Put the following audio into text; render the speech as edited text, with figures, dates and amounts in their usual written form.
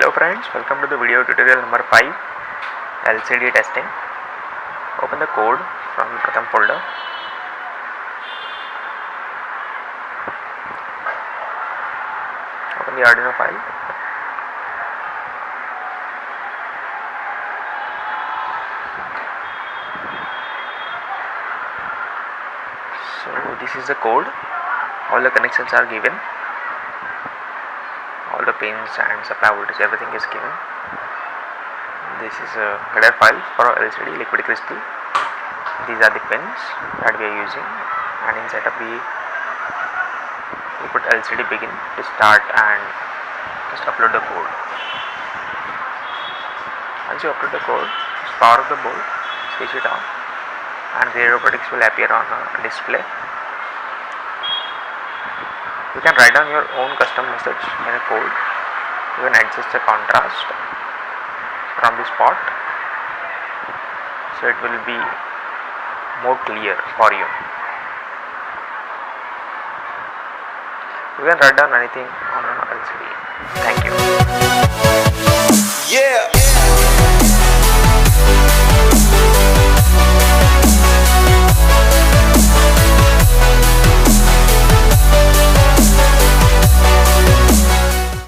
Hello friends, welcome to the video tutorial number 5, LCD testing. Open the code from the PRATHAM folder. Open the Arduino file. So this is the code. All the connections are given. All the pins and supply voltage, everything is given. This is a header file for LCD liquid crystal. These are the pins that we are using, and in setup we put LCD begin to start and just upload the code. Once you upload the code, just power up the board, switch it on, and GreyRobotics will appear on a display. You can write down your own custom message in a code. You can adjust the contrast from the spot, so it will be more clear for you. You can write down anything on an LCD. Thank you.